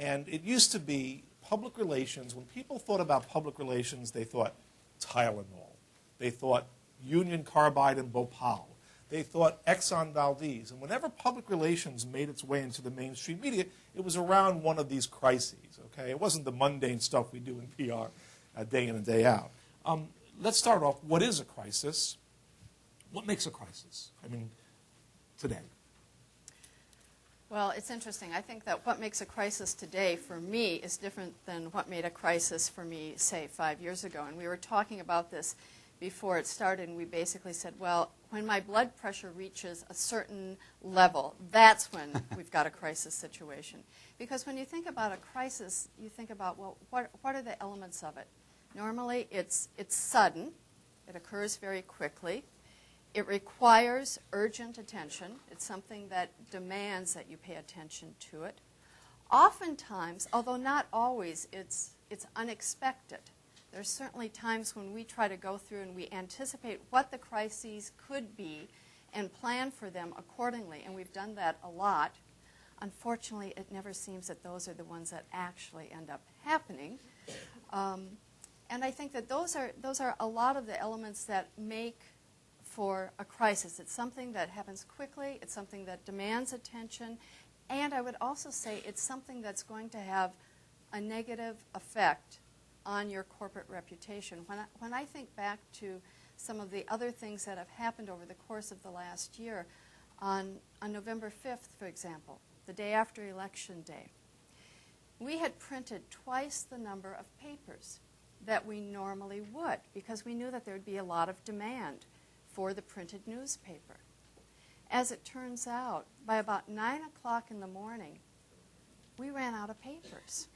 And it used to be public relations. When people thought about public relations, they thought Tylenol. They thought Union Carbide and Bhopal. They thought Exxon Valdez. And whenever public relations made its way into the mainstream media, it was around one of these crises. Okay? It wasn't the mundane stuff we do in PR day in and day out. Let's start off. What is a crisis? What makes a crisis? I mean, today. Well, it's interesting. I think that what makes a crisis today for me is different than what made a crisis for me, say, 5 years ago. And we were talking about this before it started, and we basically said, well, when my blood pressure reaches a certain level, that's when we've got a crisis situation. Because when you think about a crisis, you think about, well, what are the elements of it? Normally, it's sudden. It occurs very quickly. It requires urgent attention. It's something that demands that you pay attention to it. Oftentimes, although not always, it's unexpected. There's certainly times when we try to go through and we anticipate what the crises could be and plan for them accordingly, and we've done that a lot. Unfortunately, it never seems that those are the ones that actually end up happening. And I think that those are a lot of the elements that make for a crisis. It's something that happens quickly. It's something that demands attention. And I would also say it's something that's going to have a negative effect on your corporate reputation. When I think back to some of the other things that have happened over the course of the last year, on November 5th, for example, the day after Election Day, we had printed twice the number of papers that we normally would because we knew that there would be a lot of demand for the printed newspaper. As it turns out, by about 9 o'clock in the morning, we ran out of papers.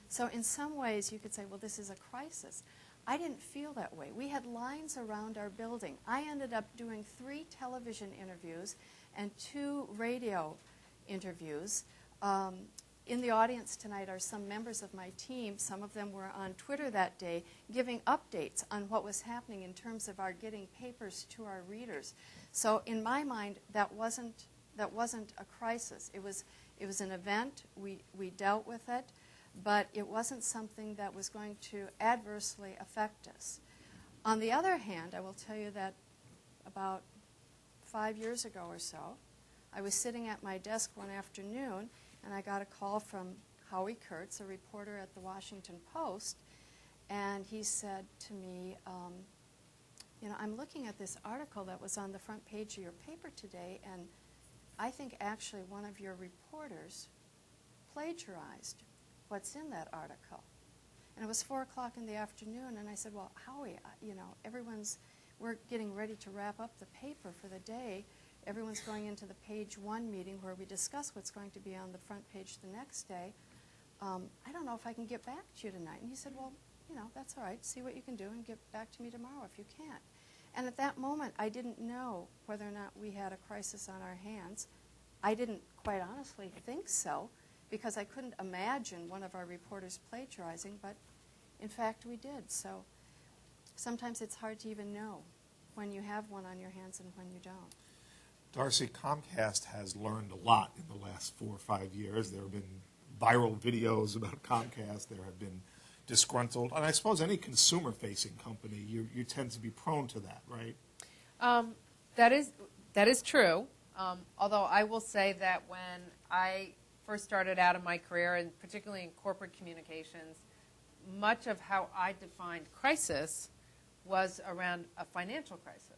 So in some ways, you could say, well, this is a crisis. I didn't feel that way. We had lines around our building. I ended up doing 3 television interviews and 2 radio interviews. In the audience tonight are some members of my team. Some of them were on Twitter that day giving updates on what was happening in terms of our getting papers to our readers. So in my mind, that wasn't a crisis. It was an event. We dealt with it, but it wasn't something that was going to adversely affect us. On the other hand, I will tell you that about 5 years ago or so, I was sitting at my desk one afternoon, and I got a call from Howie Kurtz, a reporter at the Washington Post, and he said to me, I'm looking at this article that was on the front page of your paper today, and I think actually one of your reporters plagiarized what's in that article. And it was 4 o'clock in the afternoon, and I said, well, Howie, we're getting ready to wrap up the paper for the day. Everyone's going into the page 1 meeting where we discuss what's going to be on the front page the next day. I don't know if I can get back to you tonight. And he said, well, that's all right. See what you can do and get back to me tomorrow if you can't. And at that moment, I didn't know whether or not we had a crisis on our hands. I didn't quite honestly think so because I couldn't imagine one of our reporters plagiarizing, but in fact we did. So sometimes it's hard to even know when you have one on your hands and when you don't. Darcy, Comcast has learned a lot in the last 4 or 5 years. There have been viral videos about Comcast. There have been disgruntled. And I suppose any consumer-facing company, you tend to be prone to that, right? That is true. Although I will say that when I first started out in my career, and particularly in corporate communications, much of how I defined crisis was around a financial crisis.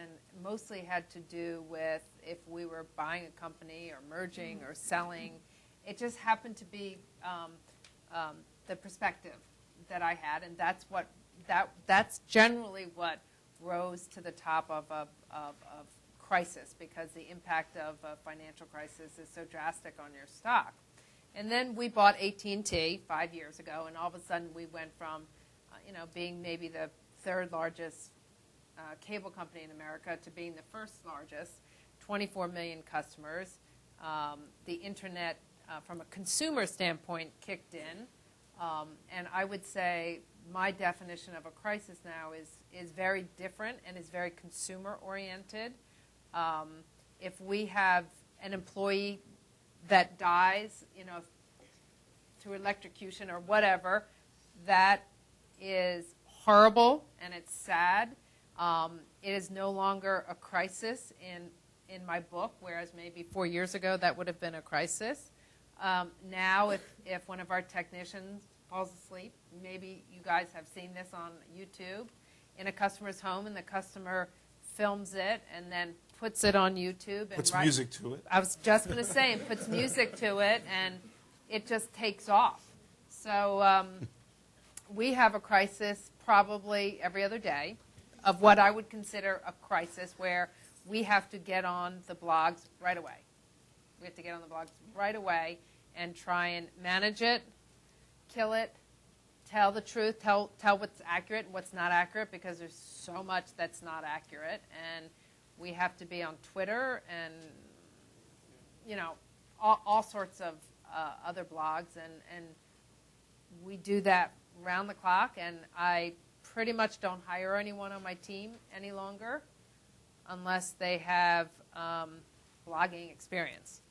And mostly had to do with if we were buying a company or merging or selling. It just happened to be the perspective that I had, and that's generally what rose to the top of crisis, because the impact of a financial crisis is so drastic on your stock. And then we bought AT&T 5 years ago, and all of a sudden we went from being maybe the 3rd largest cable company in America to being the 1st largest, 24 million customers. The internet, from a consumer standpoint, kicked in. And I would say my definition of a crisis now is very different and is very consumer-oriented. If we have an employee that dies, to electrocution or whatever, that is horrible and it's sad. It is no longer a crisis in my book, whereas maybe 4 years ago that would have been a crisis. Now, if one of our technicians falls asleep, maybe you guys have seen this on YouTube, in a customer's home, and the customer films it and then puts it on YouTube. And Puts music to it. I was just going to say, and puts music to it, and it just takes off. So we have a crisis probably every other day of what I would consider a crisis, where we have to get on the blogs right away. We have to get on the blogs right away and try and manage it, kill it, tell the truth, tell what's accurate and what's not accurate, because there's so much that's not accurate. And we have to be on Twitter and, you know, all sorts of other blogs. And we do that round the clock. And I pretty much don't hire anyone on my team any longer unless they have blogging experience.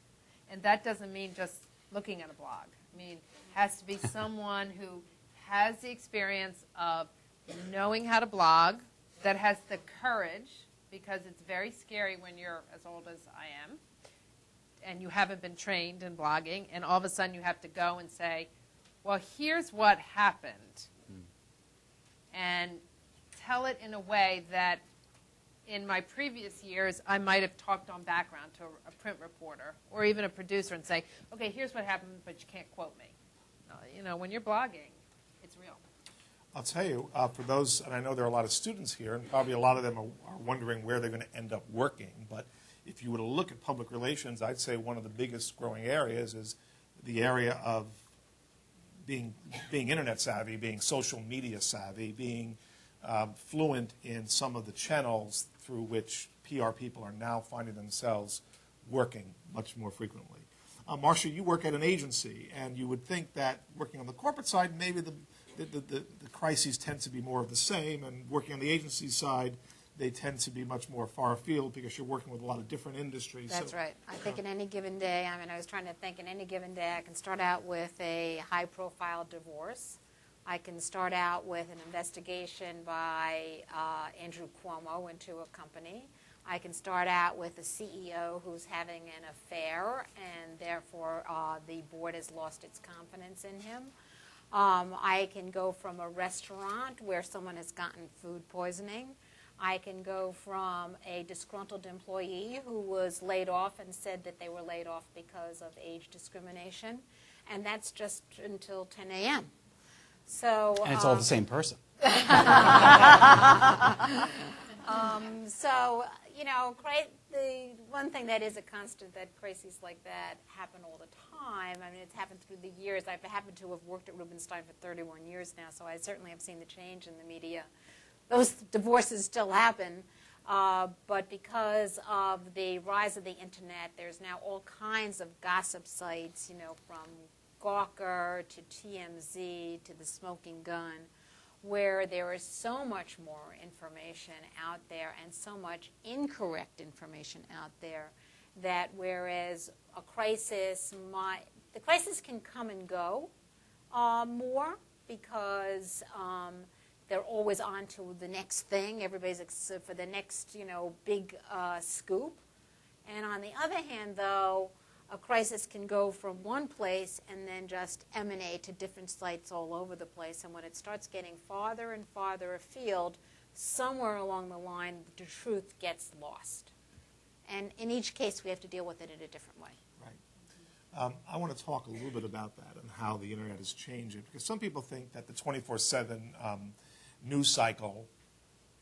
And that doesn't mean just looking at a blog. I mean, it has to be someone who has the experience of knowing how to blog, that has the courage, because it's very scary when you're as old as I am and you haven't been trained in blogging, and all of a sudden you have to go and say, well, here's what happened, and tell it in a way that in my previous years I might have talked on background to a print reporter or even a producer and say, okay, here's what happened, but you can't quote me. You know, when you're blogging, it's real. I'll tell you, for those, and I know there are a lot of students here, and probably a lot of them are wondering where they're going to end up working, but if you were to look at public relations, I'd say one of the biggest growing areas is the area of being internet savvy, being social media savvy, being fluent in some of the channels through which PR people are now finding themselves working much more frequently. Marcia, you work at an agency, and you would think that working on the corporate side, maybe the crises tend to be more of the same, and working on the agency side, they tend to be much more far afield because you're working with a lot of different industries. That's right. I think in any given day, I was trying to think, in any given day, I can start out with a high-profile divorce. I can start out with an investigation by Andrew Cuomo into a company. I can start out with a CEO who's having an affair, and therefore the board has lost its confidence in him. I can go from a restaurant where someone has gotten food poisoning. I can go from a disgruntled employee who was laid off and said that they were laid off because of age discrimination. And that's just until 10 a.m. So, and it's all the same person. So, you know, the one thing that is a constant, that crises like that happen all the time. I mean, it's happened through the years. I've happened to have worked at Rubenstein for 31 years now, so I certainly have seen the change in the media. Those divorces still happen, but because of the rise of the Internet, there's now all kinds of gossip sites, you know, from Gawker to TMZ to the Smoking Gun, where there is so much more information out there and so much incorrect information out there that whereas a crisis the crisis can come and go more because they're always on to the next thing. Everybody's for the next, you know, big scoop. And on the other hand, though, a crisis can go from one place and then just emanate to different sites all over the place. And when it starts getting farther and farther afield, somewhere along the line, the truth gets lost. And in each case, we have to deal with it in a different way. Right. I want to talk a little bit about that and how the Internet is changing, because some people think that the 24/7 news cycle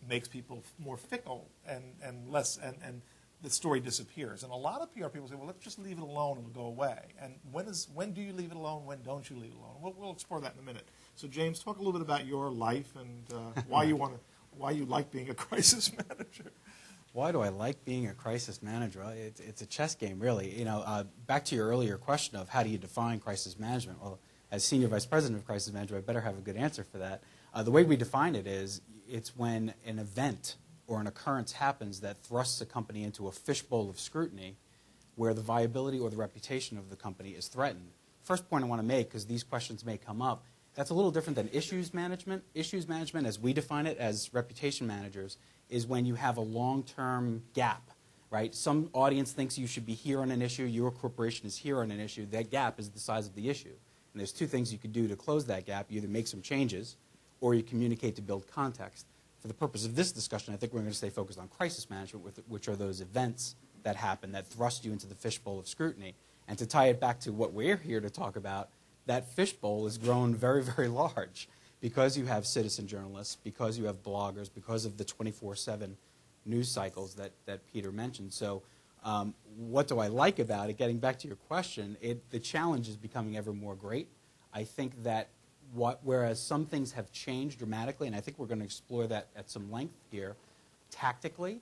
makes people more fickle and less, and the story disappears. And a lot of PR people say, well, let's just leave it alone and it'll go away. And when do you leave it alone? When don't you leave it alone? We'll explore that in a minute. So, James, talk a little bit about your life and why you like being a crisis manager. Why do I like being a crisis manager? It's a chess game, really. You know, back to your earlier question of how do you define crisis management? Well, as Senior Vice President of Crisis Management, I better have a good answer for that. The way we define it is it's when an event or an occurrence happens that thrusts a company into a fishbowl of scrutiny where the viability or the reputation of the company is threatened. first point I want to make, because these questions may come up, that's a little different than issues management. Issues management, as we define it as reputation managers, is when you have a long-term gap, right? Some audience thinks you should be here on an issue, your corporation is here on an issue. That gap is the size of the issue. And there's two things you could do to close that gap. You either make some changes or you communicate to build context. For the purpose of this discussion, I think we're going to stay focused on crisis management, which are those events that happen that thrust you into the fishbowl of scrutiny. And to tie it back to what we're here to talk about, that fishbowl has grown very, very large because you have citizen journalists, because you have bloggers, because of the 24/7 news cycles that Peter mentioned. So what do I like about it? Getting back to your question, the challenge is becoming ever more great. I think that whereas some things have changed dramatically, and I think we're going to explore that at some length here, tactically,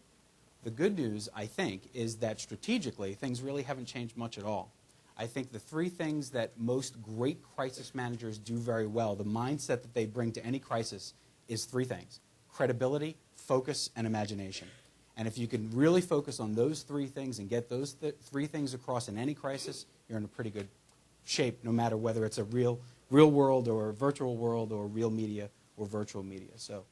the good news, I think, is that strategically, things really haven't changed much at all. I think the three things that most great crisis managers do very well, the mindset that they bring to any crisis, is three things: credibility, focus, and imagination. And if you can really focus on those three things and get those three things across in any crisis, you're in a pretty good shape, no matter whether it's a real world or a virtual world or real media or virtual media. So